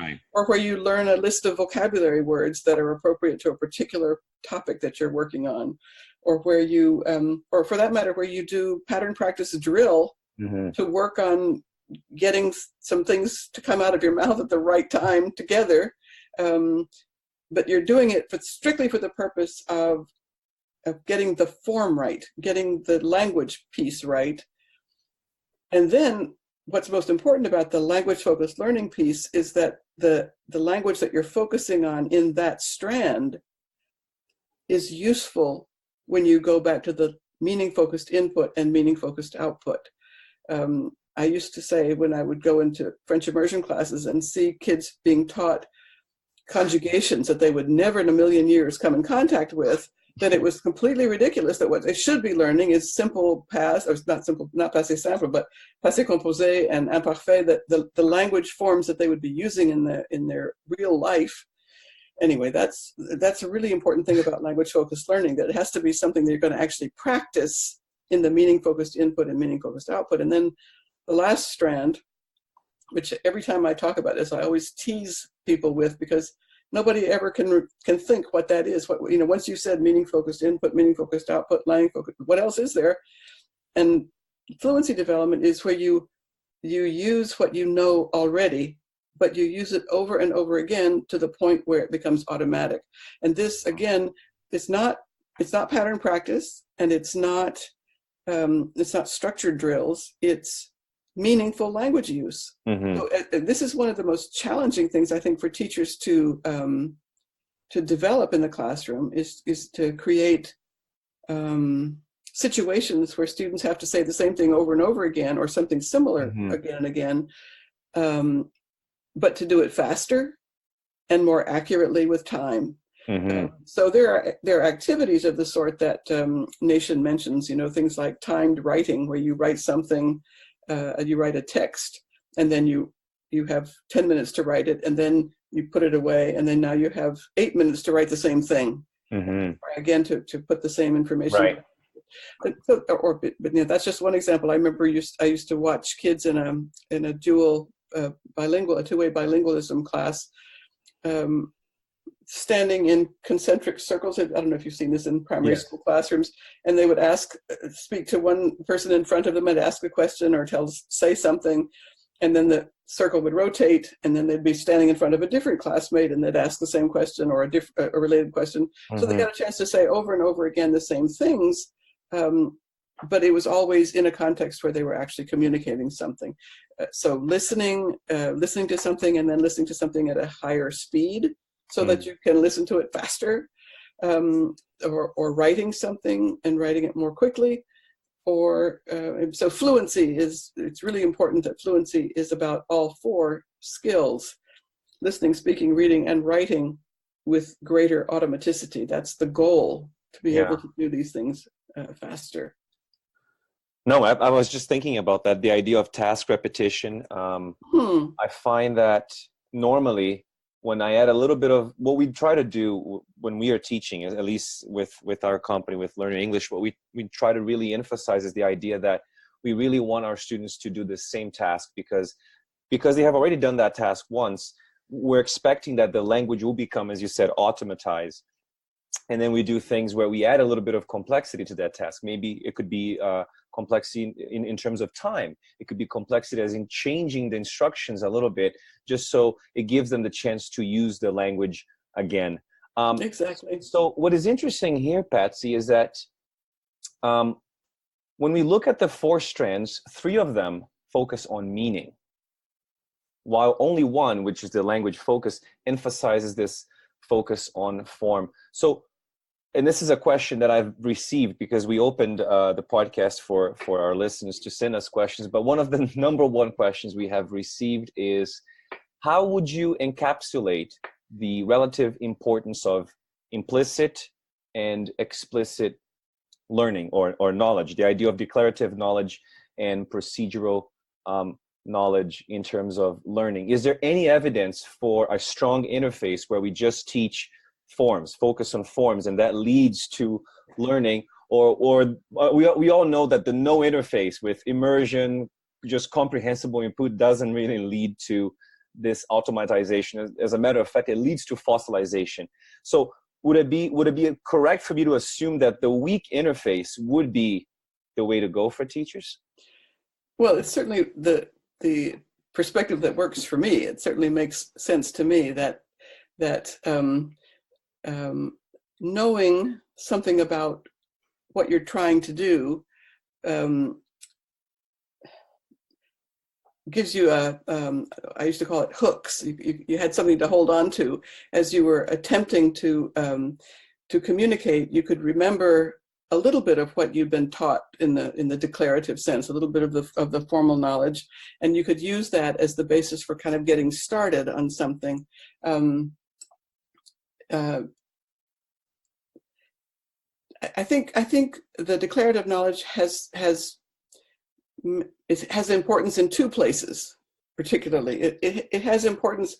S3: where you learn a list of vocabulary words that are appropriate to a particular topic that you're working on, or where you, or for that matter, where you do pattern practice drill to work on getting some things to come out of your mouth at the right time together. But you're doing it strictly for the purpose of getting the form right, getting the language piece right. And then what's most important about the language-focused learning piece is that the language that you're focusing on in that strand is useful when you go back to the meaning-focused input and meaning-focused output. I used to say when I would go into French immersion classes and see kids being taught conjugations that they would never in a million years come in contact with, that it was completely ridiculous, that what they should be learning is simple past, or not passé simple, but passé composé and imparfait, that the language forms that they would be using in their real life. Anyway, that's a really important thing about language-focused learning, that it has to be something that you're going to actually practice in the meaning-focused input and meaning-focused output. And then the last strand, which every time I talk about this, I always tease people with, because nobody ever can think what that is. What, once you said meaning-focused input, meaning-focused output, language-focused, what else is there? And fluency development is where you use what you know already, but you use it over and over again to the point where it becomes automatic. And this, again, it's not pattern practice, and it's not structured drills. It's meaningful language use. Mm-hmm. So, this is one of the most challenging things, I think, for teachers to develop in the classroom is to create situations where students have to say the same thing over and over again, or something similar mm-hmm. again and again, but to do it faster and more accurately with time. Mm-hmm. So there are activities of the sort that Nation mentions, things like timed writing, where you write something, you write a text, and then you have 10 minutes to write it, and then you put it away, and then now you have 8 minutes to write the same thing. Mm-hmm. Again, to put the same information.
S5: Right.
S3: But that's just one example. I remember I used to watch kids in a dual bilingual, a two-way bilingualism class, standing in concentric circles. I don't know if you've seen this in primary school classrooms, and they would speak to one person in front of them and ask a question or say something, and then the circle would rotate, and then they'd be standing in front of a different classmate, and they'd ask the same question or a related question. Mm-hmm. So they got a chance to say over and over again the same things, but it was always in a context where they were actually communicating something. So listening to something, and then listening to something at a higher speed, so that you can listen to it faster, or writing something and writing it more quickly. So fluency it's really important that fluency is about all four skills: listening, speaking, reading, and writing with greater automaticity. That's the goal, to be able to do these things faster.
S5: No, I was just thinking about that, the idea of task repetition. I find that normally when I add a little bit of what we try to do when we are teaching, at least with our company, with Learn Your English, what we try to really emphasize is the idea that we really want our students to do the same task, because they have already done that task once. We're expecting that the language will become, as you said, automatized. And then we do things where we add a little bit of complexity to that task. Maybe it could be complexity in terms of time. It could be complexity as in changing the instructions a little bit, just so it gives them the chance to use the language again.
S3: Exactly.
S5: So what is interesting here, Patsy, is that when we look at the four strands, 3 of them focus on meaning, while only one, which is the language focus, emphasizes this focus on form. So, and this is a question that I've received because we opened the podcast for our listeners to send us questions. But one of the number one questions we have received is, how would you encapsulate the relative importance of implicit and explicit learning or knowledge, the idea of declarative knowledge and procedural knowledge in terms of learning? Is there any evidence for a strong interface where we just teach forms, focus on forms, and that leads to learning? Or we all know that the no interface with immersion, just comprehensible input, doesn't really lead to this automatization. As a matter of fact, it leads to fossilization. So would it be correct for me to assume that the weak interface would be the way to go for teachers?
S3: Well, it's certainly the perspective that works for me. It certainly makes sense to me that knowing something about what you're trying to do gives you I used to call it hooks. You had something to hold on to as you were attempting to communicate. You could remember a little bit of what you've been taught in the declarative sense, a little bit of the formal knowledge, and you could use that as the basis for kind of getting started on something. I think the declarative knowledge has importance in two places, particularly. It has importance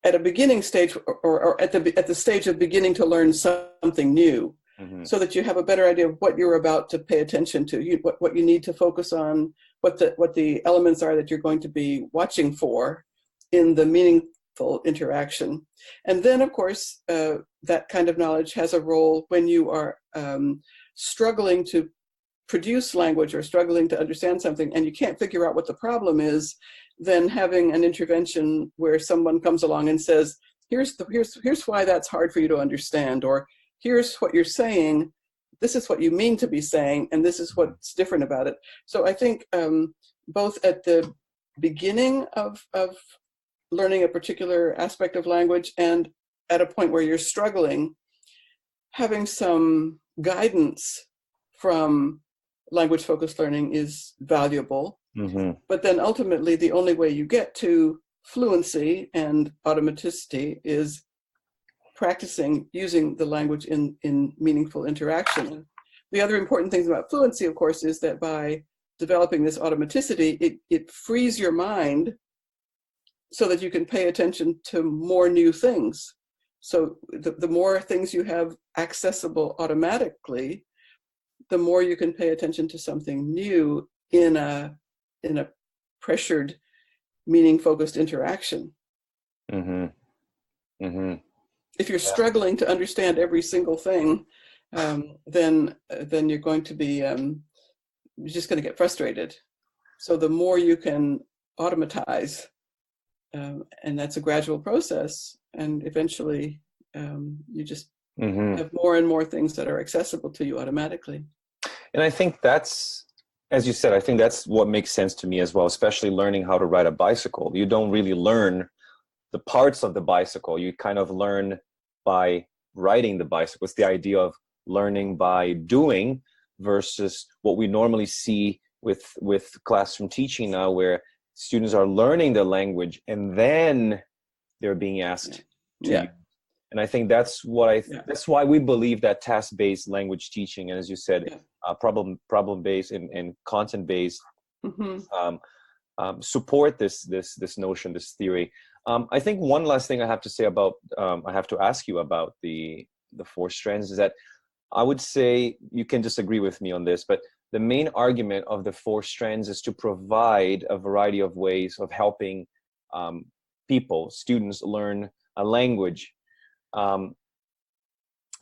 S3: at a beginning stage, or at the stage of beginning to learn something new, so that you have a better idea of what you're about to pay attention to, what you need to focus on, what the elements are that you're going to be watching for in the meaningful interaction. And then, of course, that kind of knowledge has a role when you are struggling to produce language or struggling to understand something and you can't figure out what the problem is. Then having an intervention where someone comes along and says, here's why that's hard for you to understand, or here's what you're saying, this is what you mean to be saying, and this is what's different about it. So I think both at the beginning of learning a particular aspect of language and at a point where you're struggling, having some guidance from language-focused learning is valuable. But then ultimately, the only way you get to fluency and automaticity is practicing using the language in meaningful interaction. The other important thing about fluency, of course, is that by developing this automaticity, it frees your mind so that you can pay attention to more new things. So the more things you have accessible automatically, the more you can pay attention to something new in a pressured, meaning-focused interaction. If you're struggling to understand every single thing, then you're going to be you're just going to get frustrated. So the more you can automatize, and that's a gradual process, and eventually you just have more and more things that are accessible to you automatically.
S5: And I think that's, as you said, I think that's what makes sense to me as well, especially learning how to ride a bicycle. You don't really learn the parts of the bicycle. You kind of learn by riding the bicycle. It's the idea of learning by doing versus what we normally see with classroom teaching now, where students are learning the language and then they're being asked to use. And I think that's that's why we believe that task-based language teaching, and as you said, problem-based and content-based support this notion, this theory. I think one last thing I have to say about, I have to ask you about the four strands is that I would say, you can disagree with me on this, but the main argument of the four strands is to provide a variety of ways of helping students learn a language.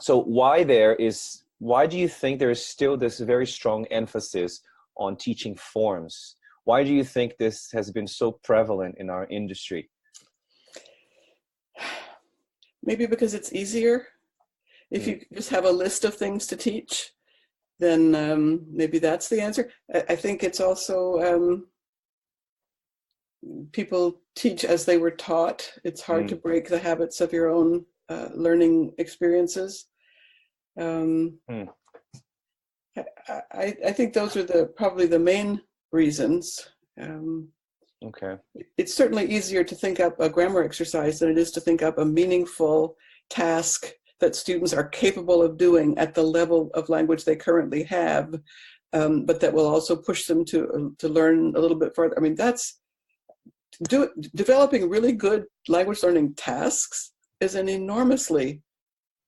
S5: So why do you think there is still this very strong emphasis on teaching forms? Why do you think this has been so prevalent in our industry?
S3: Maybe because it's easier. If you just have a list of things to teach, then maybe that's the answer. I think it's also people teach as they were taught. It's hard to break the habits of your own learning experiences. I think those are probably the main reasons.
S5: Okay.
S3: It's certainly easier to think up a grammar exercise than it is to think up a meaningful task that students are capable of doing at the level of language they currently have, but that will also push them to learn a little bit further. I mean, developing really good language learning tasks is an enormously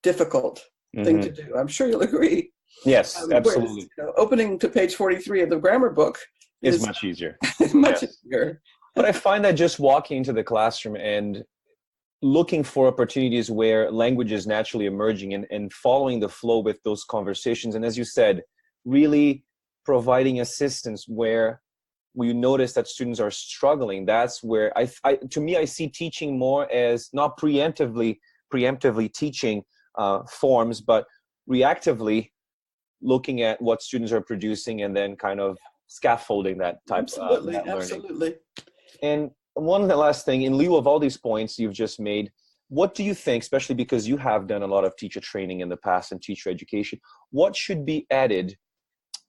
S3: difficult thing to do. I'm sure you'll agree.
S5: Yes, absolutely.
S3: Whereas, opening to page 43 of the grammar book
S5: is much easier.
S3: Much easier.
S5: But I find that just walking into the classroom and looking for opportunities where language is naturally emerging and following the flow with those conversations, and as you said, really providing assistance where we notice that students are struggling. That's where to me, I see teaching more as not preemptively teaching forms, but reactively looking at what students are producing and then kind of scaffolding that type of learning.
S3: Absolutely.
S5: And one last thing, in lieu of all these points you've just made, what do you think, especially because you have done a lot of teacher training in the past and teacher education, what should be added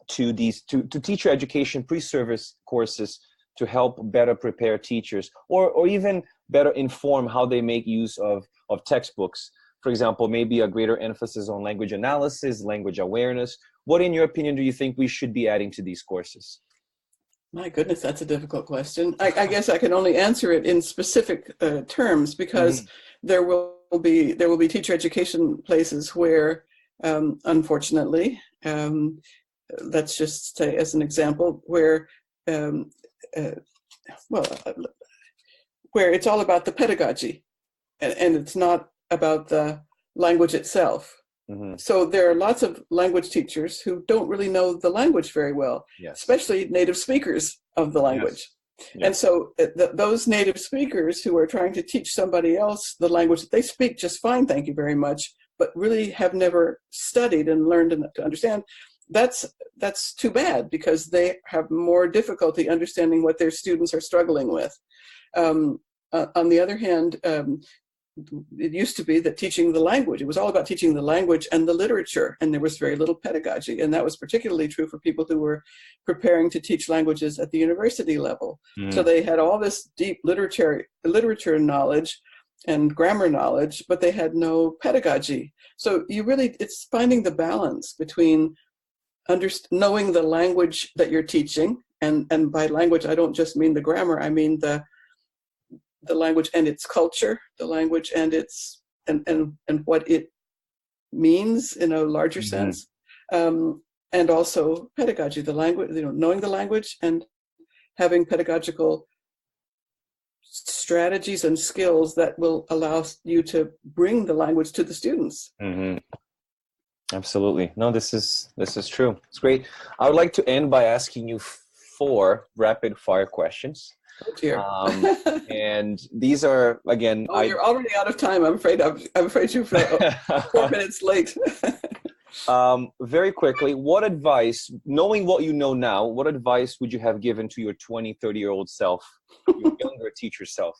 S5: to these to teacher education pre-service courses to help better prepare teachers, or even better inform how they make use of textbooks? For example, maybe a greater emphasis on language analysis, language awareness. What, in your opinion, do you think we should be adding to these courses?
S3: My goodness, that's a difficult question. I guess I can only answer it in specific terms, because there will be teacher education places where, unfortunately, let's just say as an example, where where it's all about the pedagogy, and it's not about the language itself. So there are lots of language teachers who don't really know the language very well, especially native speakers of the language. And so those native speakers who are trying to teach somebody else the language that they speak just fine, thank you very much, but really have never studied and learned to understand, that's too bad, because they have more difficulty understanding what their students are struggling with. On the other hand, it used to be that teaching the language, it was all about teaching the language and the literature, and there was very little pedagogy. And that was particularly true for people who were preparing to teach languages at the university level. So they had all this deep literature knowledge and grammar knowledge, but they had no pedagogy. So it's finding the balance between knowing the language that you're teaching, and by language, I don't just mean the grammar, I mean the language and its culture, the language and its and what it means in a larger sense, and also pedagogy, the language, knowing the language and having pedagogical strategies and skills that will allow you to bring the language to the students.
S5: Absolutely. No, this is true. It's great. I would like to end by asking you 4 rapid fire questions.
S3: Oh dear.
S5: And these are, again,
S3: you're already out of time. I'm afraid you're 4 minutes late.
S5: Very quickly, what advice, knowing what you know now, what advice would you have given to your 20, 30-year-old self, your younger teacher self?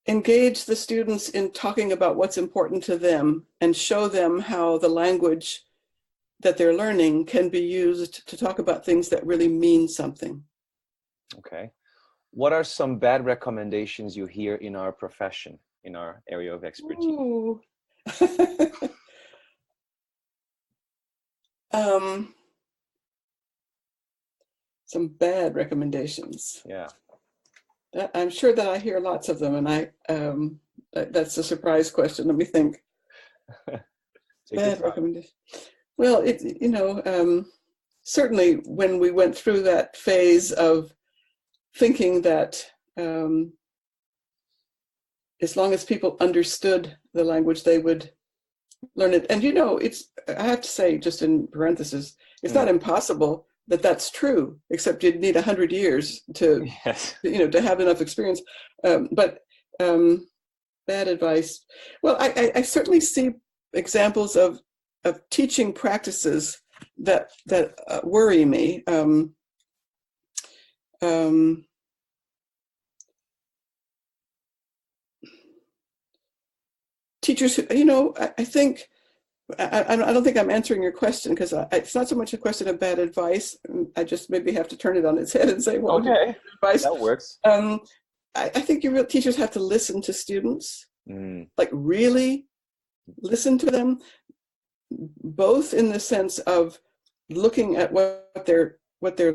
S3: Engage the students in talking about what's important to them, and show them how the language that they're learning can be used to talk about things that really mean something.
S5: Okay. What are some bad recommendations you hear in our profession, in our area of expertise?
S3: Ooh. Some bad recommendations.
S5: Yeah.
S3: I'm sure that I hear lots of them, and that's a surprise question. Let me think. Bad recommendation. Well, certainly when we went through that phase of thinking that as long as people understood the language, they would learn it. And I have to say, just in parentheses, it's not impossible that that's true, except you'd need 100 years to have enough experience. But bad advice. Well, I certainly see examples of teaching practices that worry me. Teachers who, I think, I don't think I'm answering your question, because it's not so much a question of bad advice. I just maybe have to turn it on its head and say, well,
S5: okay,
S3: advice.
S5: That works.
S3: I think teachers have to listen to students, like really listen to them, both in the sense of looking at what their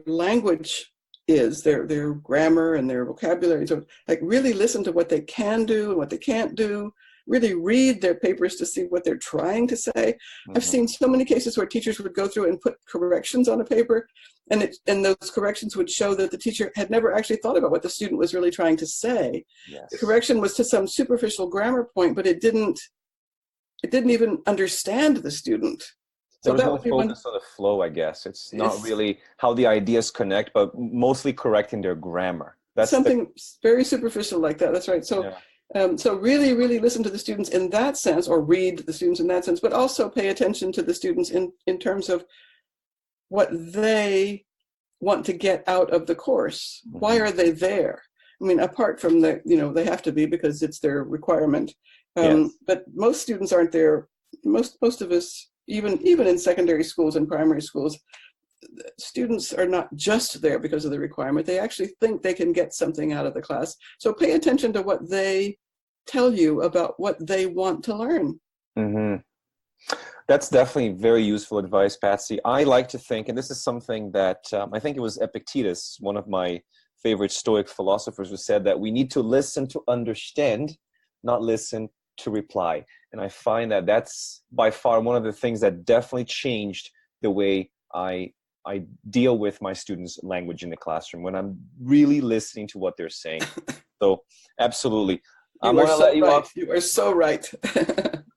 S3: language is, their grammar and their vocabulary. So like really listen to what they can do and what they can't do. Really read their papers to see what they're trying to say. I've seen so many cases where teachers would go through and put corrections on a paper, and those corrections would show that the teacher had never actually thought about what the student was really trying to say. Yes. The correction was to some superficial grammar point, but it didn't even understand the student.
S5: So there's no focus on the flow, I guess. It's not really how the ideas connect, but mostly correcting their grammar. That's something
S3: very superficial like that. That's right. So. So really, really listen to the students in that sense, or read the students in that sense, but also pay attention to the students in terms of what they want to get out of the course. Why are they there? I mean, apart from the, they have to be because it's their requirement.
S5: Yes.
S3: But most students aren't there. Most of us, even in secondary schools and primary schools, students are not just there because of the requirement. They actually think they can get something out of the class. So pay attention to what they tell you about what they want to learn.
S5: Mm-hmm. That's definitely very useful advice, Patsy. I like to think, and this is something that I think it was Epictetus, one of my favorite Stoic philosophers, who said that we need to listen to understand, not listen to reply. And I find that that's by far one of the things that definitely changed the way I deal with my students' language in the classroom, when I'm really listening to what they're saying. So absolutely.
S3: You are so right.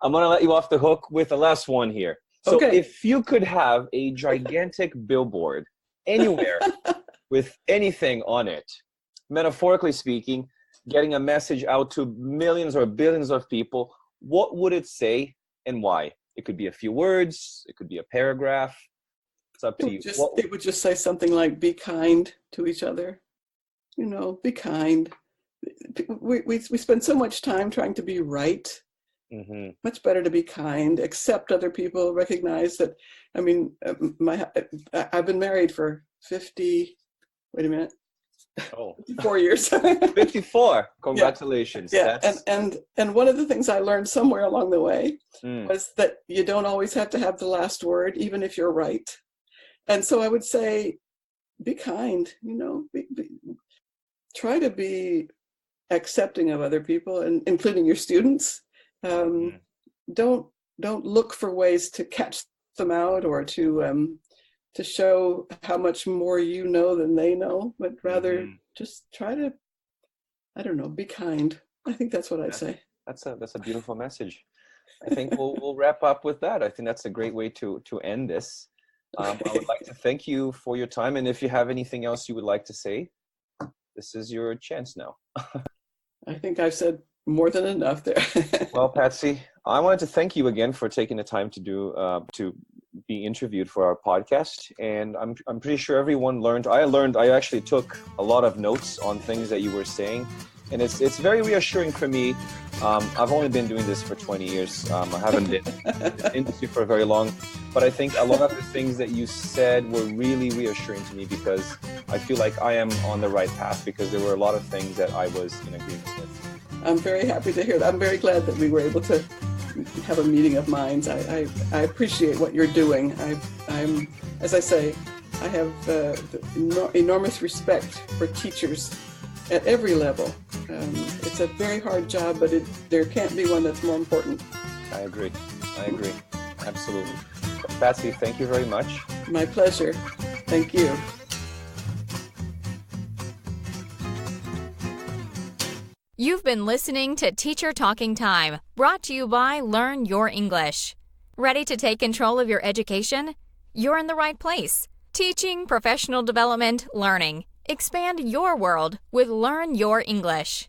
S5: I'm going to let you off the hook with the last one here. So
S3: okay.
S5: If you could have a gigantic billboard anywhere with anything on it, metaphorically speaking, getting a message out to millions or billions of people, what would it say and why? It could be a few words. It could be a paragraph. It's up to you.
S3: It would just say something like, be kind to each other. Be kind. We spend so much time trying to be right. Mm-hmm. Much better to be kind, accept other people, recognize that. I mean, I've been married for 50. Wait a minute. 54 years.
S5: 54. Congratulations.
S3: Yeah. And one of the things I learned somewhere along the way was that you don't always have to have the last word, even if you're right. And so I would say, be kind. Try to be accepting of other people, and including your students. Don't look for ways to catch them out or to show how much more you know than they know, but rather just try to, be kind. I think that's what I'd say.
S5: That's a beautiful message. I think we'll wrap up with that. I think that's a great way to end this. I would like to thank you for your time, and if you have anything else you would like to say, this is your chance now.
S3: I think I've said more than enough there.
S5: Well, Patsy, I wanted to thank you again for taking the time to be interviewed for our podcast, and I'm pretty sure everyone learned. I actually took a lot of notes on things that you were saying, and it's very reassuring for me. I've only been doing this for 20 years. I haven't been in the industry for very long, but I think a lot of the things that you said were really reassuring to me, because I feel like I am on the right path, because there were a lot of things that I was in agreement with.
S3: I'm very happy to hear that. I'm very glad that we were able to have a meeting of minds. I appreciate what you're doing. I'm, as I say, I have enormous respect for teachers at every level. It's a very hard job, but there can't be one that's more important.
S5: I agree. Absolutely. Patsy, thank you very much.
S3: My pleasure. Thank you.
S1: You've been listening to Teacher Talking Time, brought to you by Learn Your English. Ready to take control of your education? You're in the right place. Teaching, professional development, learning. Expand your world with Learn Your English.